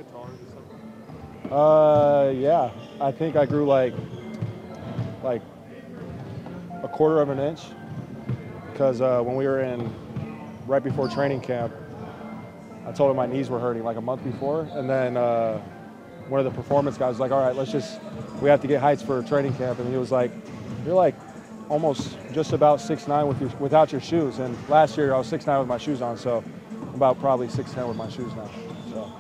get taller this summer? Yeah. I think I grew like a quarter of an inch because when we were right before training camp, I told him my knees were hurting like a month before, and then one of the performance guys was like, all right, we have to get heights for training camp, and he was like, you're like almost just about 6'9" without your shoes, and last year I was 6'9" with my shoes on, so I'm about probably 6'10" with my shoes now. So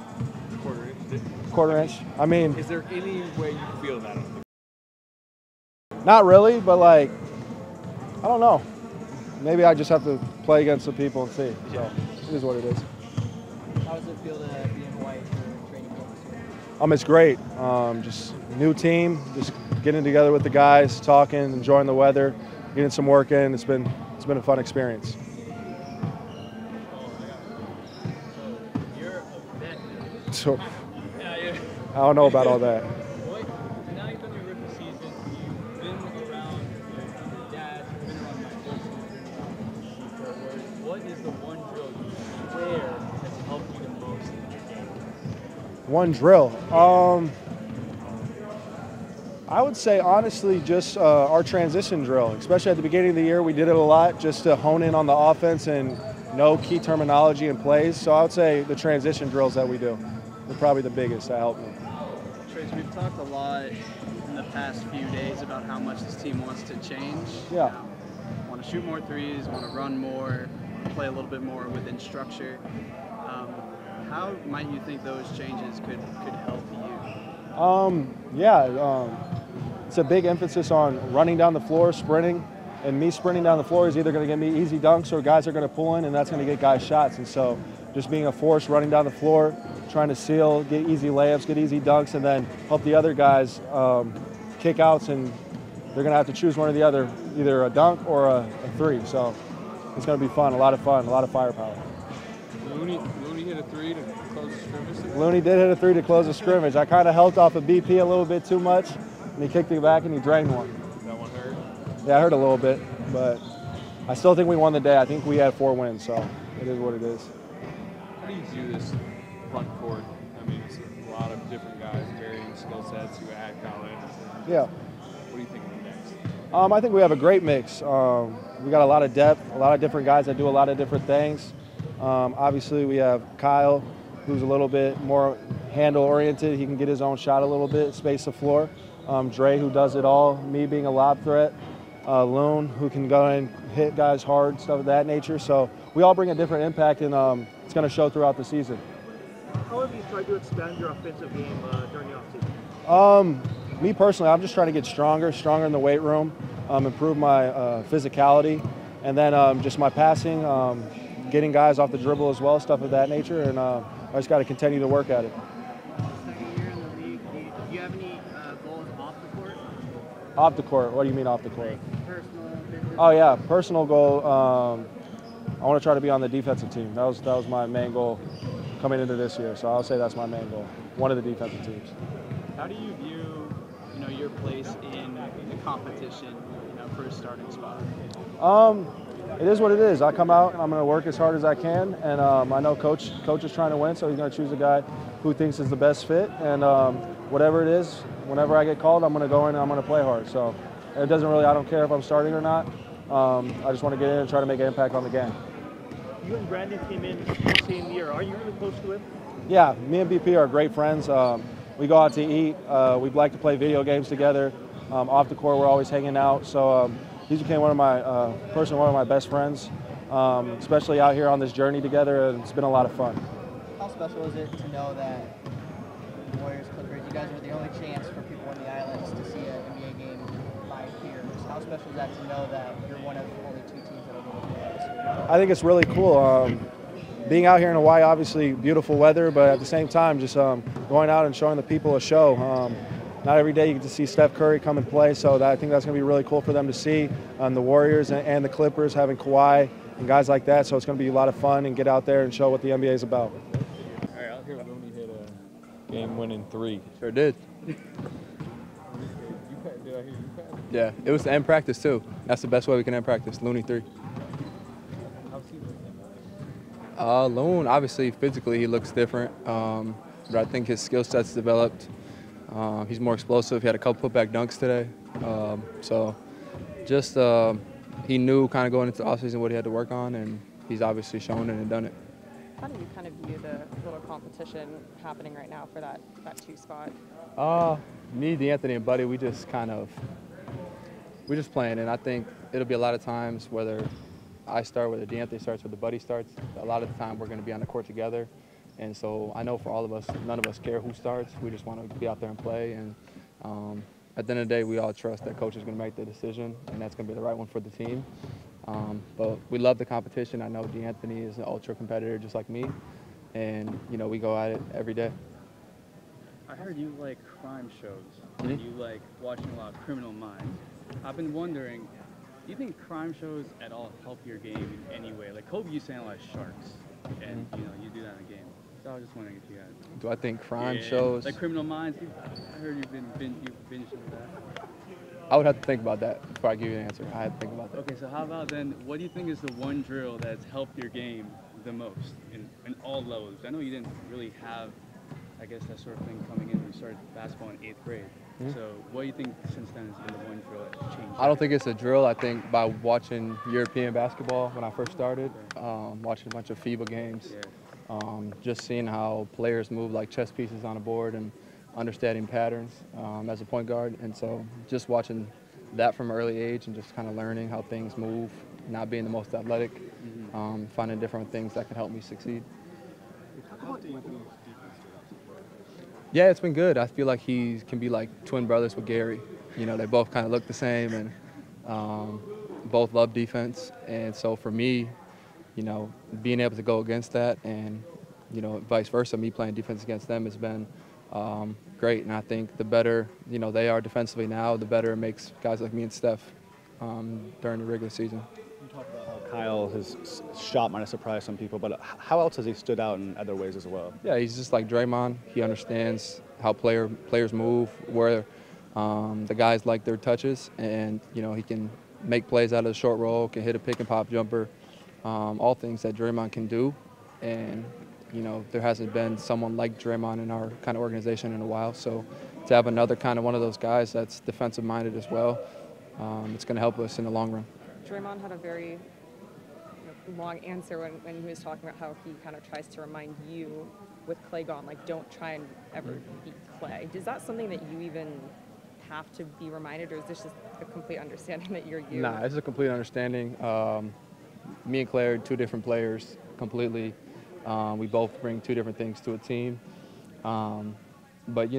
quarter inch. I mean, is there any way you feel that? Not really, but like, I don't know. Maybe I just have to play against some people and see. So it is what it is. How does it feel to be in Hawaii for training camp this year? It's great. Just new team, just getting together with the guys, talking, enjoying the weather, getting some work in. It's been a fun experience. You're a vet now. So I don't know about all that. Now you've done your rookie season. You've been around your dad. You've been around my coach. You've been around what is the one drill you swear has helped you the most in your game? One drill. I would say honestly just our transition drill, especially at the beginning of the year. We did it a lot just to hone in on the offense and know key terminology and plays. So I would say the transition drills that we do are probably the biggest that helped me. Trayce, we've talked a lot in the past few days about how much this team wants to change. Yeah. Want to shoot more threes, want to run more, play a little bit more within structure. How might you think those changes could help you? It's a big emphasis on running down the floor, sprinting, and me sprinting down the floor is either going to get me easy dunks or guys are going to pull in, and that's going to get guys shots. And so just being a force, running down the floor, trying to seal, get easy layups, get easy dunks, and then help the other guys kick outs, and they're going to have to choose one or the other, either a dunk or a three. So it's going to be fun, a lot of firepower. Looney hit a three to close the scrimmage? Looney did hit a three to close the scrimmage. I kind of helped off of BP a little bit too much, and he kicked it back and he drained one. That one hurt? Yeah, it hurt a little bit, but I still think we won the day. I think we had 4 wins, so it is what it is. How do you view this front court? I mean, it's a lot of different guys, varying skill sets who had college. Yeah. What do you think of next? I think we have a great mix. We got a lot of depth, a lot of different guys that do a lot of different things. Obviously, we have Kyle, who's a little bit more handle-oriented. He can get his own shot a little bit, space the floor. Dre, who does it all. Me being a lob threat. Loon, who can go and hit guys hard, stuff of that nature. So we all bring a different impact, and it's going to show throughout the season. How have you tried to expand your offensive game during the offseason? Me personally, I'm just trying to get stronger in the weight room, improve my physicality, and then just my passing, getting guys off the dribble as well, stuff of that nature, and I just got to continue to work at it. Second year in the league, do you have any goals off the court? Off the court? What do you mean off the court? Like personal, business? Oh yeah, personal goal. I want to try to be on the defensive team. That was my main goal coming into this year. So I'll say that's my main goal. One of the defensive teams. How do you view, your place in the competition, for a starting spot? It is what it is. I come out and I'm going to work as hard as I can, and I know coach is trying to win, so he's going to choose a guy who thinks is the best fit, and whatever it is, whenever I get called, I'm going to go in and I'm going to play hard. So it doesn't really, I don't care if I'm starting or not. I just want to get in and try to make an impact on the game. You and Brandin came in the same year. Are you really close to him? Yeah, me and BP are great friends. We go out to eat. We like to play video games together. Off the court, we're always hanging out. So he's became one of my best friends, especially out here on this journey together. And it's been a lot of fun. How special is it to know that Warriors, Clippers, you guys are the only chance for people in the islands to see an NBA game live here? How special is that to know that you're one of only 2 teams that are going to play this year? I think it's really cool. Being out here in Hawaii, obviously beautiful weather, but at the same time, just going out and showing the people a show. Not every day you get to see Steph Curry come and play, so I think that's going to be really cool for them to see. The Warriors and the Clippers having Kawhi and guys like that, so it's going to be a lot of fun and get out there and show what the NBA is about. All right, out here, Looney hit a game-winning 3. Sure did. Did I hear you pass? Yeah, it was to end practice too. That's the best way we can end practice. Looney 3. How's he looking? Loon, obviously physically he looks different. but I think his skill set's developed. He's more explosive. He had a couple putback dunks today. So just he knew kind of going into the offseason what he had to work on, and he's obviously shown it and done it. How do you kind of view the little competition happening right now for that 2 spot? Me, DeAnthony, and Buddy, we're just playing, and I think it'll be a lot of times whether I start, whether DeAnthony starts, whether Buddy starts. A lot of the time we're going to be on the court together, and so I know for all of us, none of us care who starts. We just want to be out there and play, and at the end of the day, we all trust that coach is going to make the decision, and that's going to be the right one for the team. But we love the competition. I know DeAnthony is an ultra competitor just like me, and we go at it every day. I heard you like crime shows. And you like watching a lot of Criminal Minds. I've been wondering, do you think crime shows at all help your game in any way? Like Kobe used to analyze sharks, and you do that in a game. So I was just wondering if you had. Do I think crime shows? Like Criminal Minds. I heard you've been into that. I would have to think about that before I give you an answer. I had to think about that. Okay, so how about then, what do you think is the one drill that's helped your game the most in all levels? I know you didn't really have, I guess, that sort of thing coming in when you started basketball in 8th grade. So what do you think since then has been the one drill that's changed? I don't think it's a drill. I think by watching European basketball when I first started, watching a bunch of FIBA games, just seeing how players move like chess pieces on a board and understanding patterns as a point guard. And so just watching that from an early age and just kind of learning how things move, not being the most athletic, finding different things that can help me succeed. Yeah, it's been good. I feel like he can be like twin brothers with Gary. They both kind of look the same and both love defense. And so for me, being able to go against that and, vice versa, me playing defense against them has been great. And I think the better, they are defensively now, the better it makes guys like me and Steph during the regular season. You talked about how Kyle, his shot might have surprised some people, but how else has he stood out in other ways as well? Yeah, he's just like Draymond. He understands how players move, where the guys like their touches, and he can make plays out of the short roll, can hit a pick and pop jumper, all things that Draymond can do. And there hasn't been someone like Draymond in our kind of organization in a while. So to have another kind of one of those guys that's defensive minded as well, it's going to help us in the long run. Draymond had a very long answer when he was talking about how he kind of tries to remind you with Clay gone, like, don't try and ever beat Clay. Is that something that you even have to be reminded, or is this just a complete understanding that you're you? Nah, it's a complete understanding. Me and Clay are 2 different players completely. We both bring 2 different things to a team. But,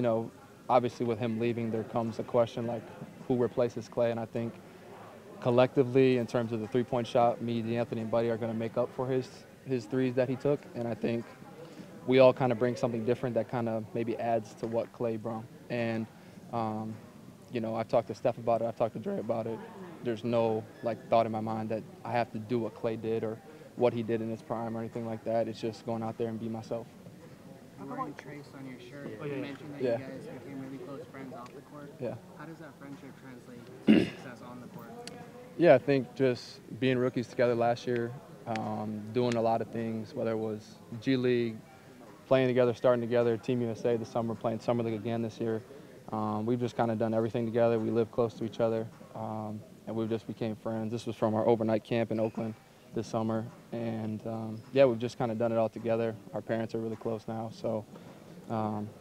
obviously with him leaving, there comes a question like who replaces Clay, and I think collectively, in terms of the three-point shot, me, DeAnthony, and Buddy are going to make up for his threes that he took. And I think we all kind of bring something different that kind of maybe adds to what Clay brought. And, I've talked to Steph about it. I've talked to Dre about it. There's no, thought in my mind that I have to do what Clay did or what he did in his prime or anything like that. It's just going out there and be myself. You're wearing Trayce on your shirt. You mentioned that you guys became really close friends off the court. Yeah. How does that friendship translate to success on the court? Yeah, I think just being rookies together last year, doing a lot of things, whether it was G League, playing together, starting together, Team USA this summer, playing Summer League again this year. We've just kind of done everything together. We live close to each other, and we've just became friends. This was from our overnight camp in Oakland this summer, and we've just kind of done it all together. Our parents are really close now, so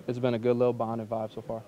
it's been a good little bond and vibe so far.